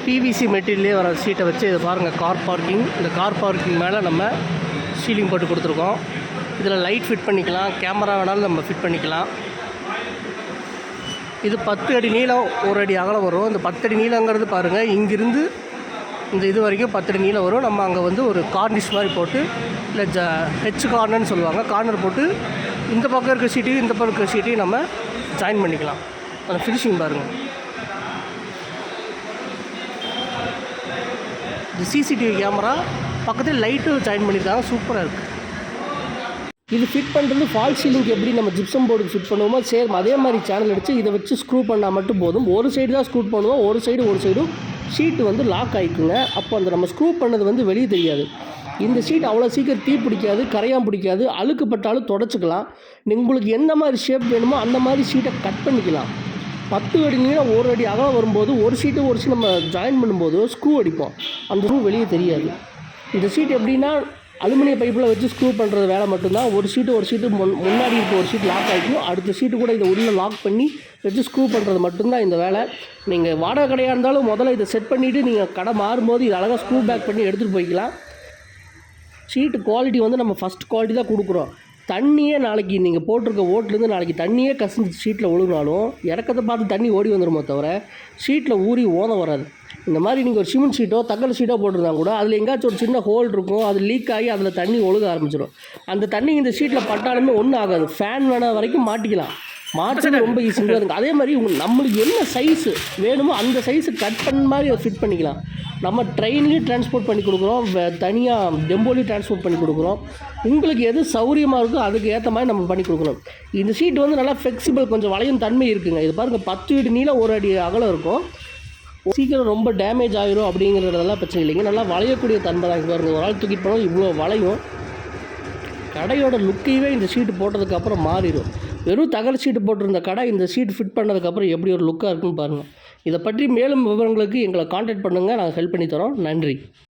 PVC மெட்டீரியலே வர சீட்டை வச்சு இதை பாருங்கள், கார் பார்க்கிங். இந்த கார் பார்க்கிங் மேலே நம்ம சீலிங் போட்டு கொடுத்துருக்கோம். இதில் லைட் ஃபிட் பண்ணிக்கலாம், கேமரா வேணாலும் நம்ம ஃபிட் பண்ணிக்கலாம். இது 10 அடி நீளம், 1 அடி அகலம் வரும். இந்த 10 அடி நீளங்கிறது பாருங்கள், இங்கிருந்து இந்த இது வரைக்கும் 10 அடி நீளம் வரும். நம்ம அங்கே வந்து ஒரு கார்னிஷ் மாதிரி போட்டு, இல்லை ஹெச் கார்னர்னு சொல்லுவாங்க, கார்னர் போட்டு இந்த பக்கம் இருக்கிற சீட்டையும் இந்த பக்கம் இருக்கிற சீட்டையும் நம்ம ஜாயின் பண்ணிக்கலாம். அந்த ஃபினிஷிங் பாருங்கள். இது சிசிடிவி கேமரா, பக்கத்தில் லைட்டும் ஜாயின் பண்ணியிருக்காங்க, சூப்பராக இருக்குது. இது ஃபிட் பண்ணுறது ஃபால் சீலிங்க்கு எப்படி நம்ம ஜிப்சம் போர்டுக்கு ஃபிட் பண்ணுவோமோ சேம் அதே மாதிரி சேனல் அடித்து இதை வச்சு ஸ்க்ரூ பண்ணால் மட்டும் போதும். ஒரு சைடு தான் ஸ்க்ரூ பண்ணுவோம், ஒரு சைடும் ஷீட்டு வந்து லாக் ஆகிக்குங்க. அப்போ அந்த நம்ம ஸ்க்ரூ பண்ணது வந்து வெளியே தெரியாது. இந்த ஷீட் அவ்வளோ சீக்கிரம் தீ பிடிக்காது, கரையான் பிடிக்காது, அழுக்கு பட்டாலும் தொடச்சிக்கலாம். உங்களுக்கு எந்த மாதிரி ஷேப் வேணுமோ அந்த மாதிரி ஷீட்டை கட் பண்ணிக்கலாம். 10 அடி நீளம் 1 அடி அகலம் வரும்போது ஒரு ஷீட்டு நம்ம ஜாயின் பண்ணும்போது ஸ்க்ரூ அடிப்போம், அந்த ஸ்க்ரூ வெளியே தெரியாது. இந்த ஷீட் எப்படின்னா அலுமினிய பைப்பில் வச்சு ஸ்க்ரூ பண்ணுறது வேலை மட்டும்தான். ஒரு ஷீட்டு முன்னாடி இருக்க ஒரு ஷீட் லாக் ஆகிக்கும், அடுத்த ஷீட்டு கூட இதை உள்ளே லாக் பண்ணி வச்சு ஸ்க்ரூ பண்ணுறது மட்டும்தான் இந்த வேலை. நீங்கள் வாடகை கடையாக இருந்தாலும் முதல்ல இதை செட் பண்ணிவிட்டு நீங்கள் கடை மாறும்போது இது அழகாக ஸ்க்ரூ பேக் பண்ணி எடுத்துகிட்டு போய்க்கலாம். ஷீட்டு குவாலிட்டி வந்து நம்ம ஃபஸ்ட் குவாலிட்டி தான் கொடுக்குறோம். தண்ணியே நாளைக்கு நீங்கள் போட்டிருக்க ஓட்டுலேருந்து நாளைக்கு தண்ணியே கசிஞ்சு ஷீட்டில் ஒழுங்கினாலும் இறக்கத்தை பார்த்து தண்ணி ஓடி வந்துடுமோ தவிர ஷீட்டில் ஊறி ஓதம் வராது. இந்த மாதிரி நீங்கள் ஒரு சிமெண்ட் ஷீட்டோ தக்கல் ஷீட்டோ போட்டிருந்தா கூட அதில் எங்கேயாச்சும் ஒரு சின்ன ஹோல் இருக்கும், அது லீக் ஆகி அதில் தண்ணி ஒழுக ஆரம்பிச்சிடும். அந்த தண்ணி இந்த ஷீட்டில் பட்டாலுமே ஒன்றும் ஆகாது. ஃபேன் வேணா வரைக்கும் மாட்டிக்கலாம், மாட்டுறது ரொம்ப ஈஸியாக இருக்கும். அதே மாதிரி நம்மளுக்கு என்ன சைஸு வேணுமோ அந்த சைஸு கட் பண்ண மாதிரி அதை ஃபிட் பண்ணிக்கலாம். நம்ம ட்ரெயின்லேயும் டிரான்ஸ்போர்ட் பண்ணி கொடுக்குறோம், தனியாக டெம்போலையும் டிரான்ஸ்போர்ட் பண்ணி கொடுக்குறோம். உங்களுக்கு எது சௌகரியமாக இருக்கோ அதுக்கு ஏற்ற மாதிரி நம்ம பண்ணி கொடுக்கணும். இந்த ஷீட் வந்து நல்லா ஃப்ளெக்சிபிள், கொஞ்சம் வளையும் தன்மை இருக்குங்க. இது பாருங்கள், 10 அடி நீளம் 1 அடி அகலம் இருக்கும். சீக்கிரம் ரொம்ப டேமேஜ் ஆகிரும் அப்படிங்கிறதெல்லாம் பிரச்சனை இல்லைங்க. நல்லா வளையக்கூடிய தன்மை தான். பாருங்கள், ஒரு ஆள் தூக்கிட்டு போனால் இவ்வளோ வளையும். கடையோட லுக்கையே இந்த ஷீட்டு போட்டதுக்கப்புறம் மாறிடும். வெறும் தகர ஷீட்டு போட்டிருந்த கடை இந்த ஷீட் ஃபிட் பண்ணதுக்கப்புறம் எப்படி ஒரு லுக்காக இருக்குன்னு பாருங்கள். இதை பற்றி மேலும் விவரங்களுக்கு எங்களை கான்டாக்ட் பண்ணுங்கள், நாங்கள் ஹெல்ப் பண்ணி தரோம். நன்றி.